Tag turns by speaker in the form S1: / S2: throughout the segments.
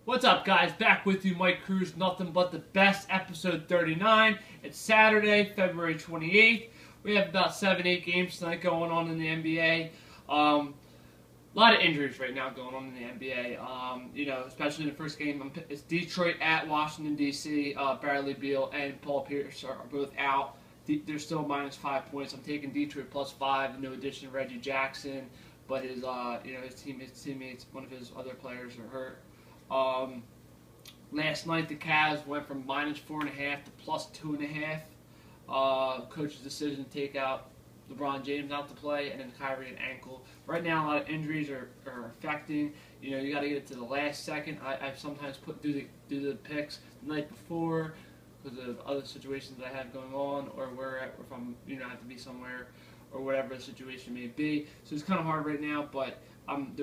S1: What's up, guys? Back with you, Mike Cruz. Nothing but the best, episode 39. It's Saturday, February 28th. We have about 7-8 games tonight going on in the NBA. A lot of injuries right now going on in the NBA. Especially in the first game, it's Detroit at Washington, D.C. Bradley Beal and Paul Pierce are both out. They're still minus 5 points. I'm taking Detroit plus 5. No addition to Reggie Jackson, but his teammates, one of his other players are hurt. Last night the Cavs went from minus 4.5 to plus 2.5. Coach's decision to take out LeBron James out to play, and then Kyrie an ankle. Right now, a lot of injuries are affecting. You got to get it to the last second. I sometimes do the picks the night before because of other situations that I have going on, or if I'm have to be somewhere, or whatever the situation may be. So it's kind of hard right now, but I'm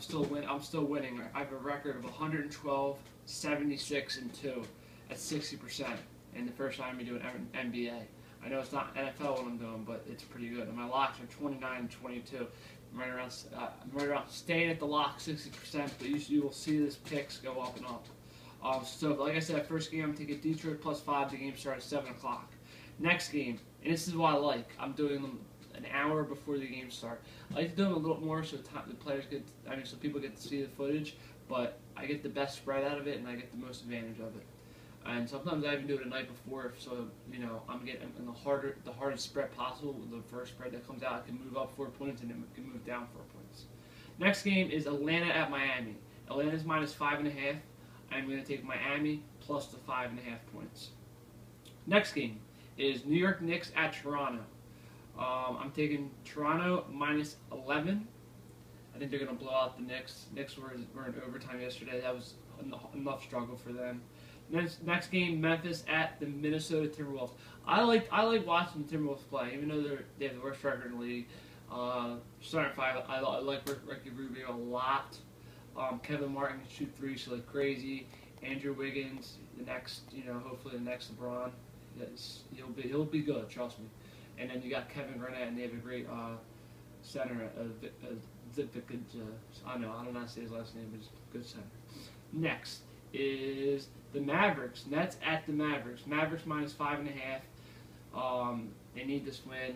S1: still winning. I have a record of 112, 76, and 2 at 60%. And the first time I'm doing NBA. I know it's not NFL what I'm doing, but it's pretty good. And my locks are 29 and 22. I'm right around staying at the lock 60%, but you will see this picks go up and up. So like I said, first game I'm taking Detroit plus 5. The game starts at 7 o'clock. Next game, and this is what I like. I'm doing them an hour before the game start. I like to do them a little more so the players so people get to see the footage, but I get the best spread out of it and I get the most advantage of it. And sometimes I even do it the night before, so I'm getting the hardest spread possible. The first spread that comes out, I can move up 4 points and then can move down 4 points. Next game is Atlanta at Miami. Atlanta's minus 5.5. I'm going to take Miami plus the 5.5 points. Next game is New York Knicks at Toronto. I'm taking Toronto minus 11. I think they're going to blow out the Knicks. Knicks were in overtime yesterday. That was enough struggle for them. Next game, Memphis at the Minnesota Timberwolves. I like watching the Timberwolves play, even though they have the worst record in the league. Starting 5, I like Ricky Rubio a lot. Kevin Martin can shoot threes like crazy. Andrew Wiggins, hopefully the next LeBron. He'll be good, trust me. And then you got Kevin Garnett, and they have a great center. I don't know how to say his last name, but it's a good center. Next is the Mavericks. Nets at the Mavericks. Mavericks minus 5.5. They need this win.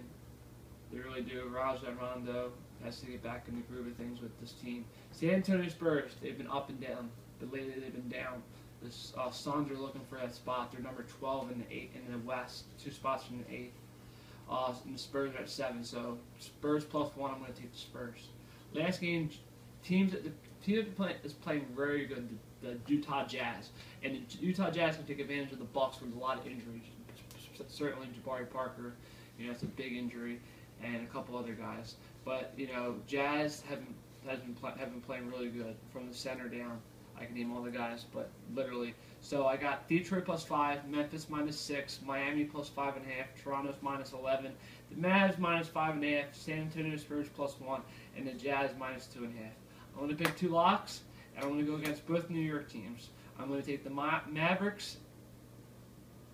S1: They really do. Rajon Rondo has to get back in the groove of things with this team. San Antonio Spurs. They've been up and down, but lately they've been down. The Suns are looking for that spot. They're number 12 in the West, 2 spots from the 8th. And the Spurs are at 7, so Spurs plus 1. I'm going to take the Spurs. Last game, the team that is playing very good. The Utah Jazz, and the Utah Jazz can take advantage of the Bucks with a lot of injuries. Certainly Jabari Parker, it's a big injury, and a couple other guys. But Jazz have been playing really good from the center down. I can name all the guys, but literally. So I got Detroit plus 5, Memphis minus 6, Miami plus 5.5, Toronto's minus 11, the Mavs minus 5.5, San Antonio Spurs plus 1, and the Jazz minus 2.5. I'm going to pick 2 locks, and I'm going to go against both New York teams. I'm going to take the Mavericks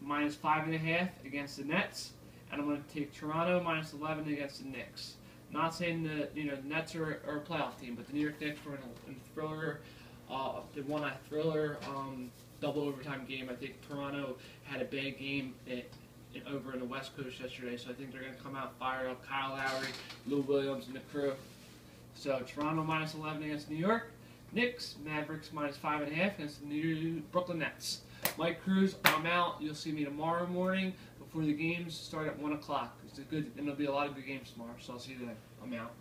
S1: minus 5.5 against the Nets, and I'm going to take Toronto minus 11 against the Knicks. Not saying the Nets are a playoff team, but the New York Knicks were in a thriller. They won a thriller double overtime game. I think Toronto had a bad game over in the West Coast yesterday, so I think they're going to come out fire up Kyle Lowry, Lou Williams, and the crew. So Toronto minus 11 against New York. Knicks, Mavericks minus 5.5 against the New Brooklyn Nets. Mike Cruz, I'm out. You'll see me tomorrow morning before the games start at 1 o'clock. And there'll be a lot of good games tomorrow, so I'll see you then. I'm out.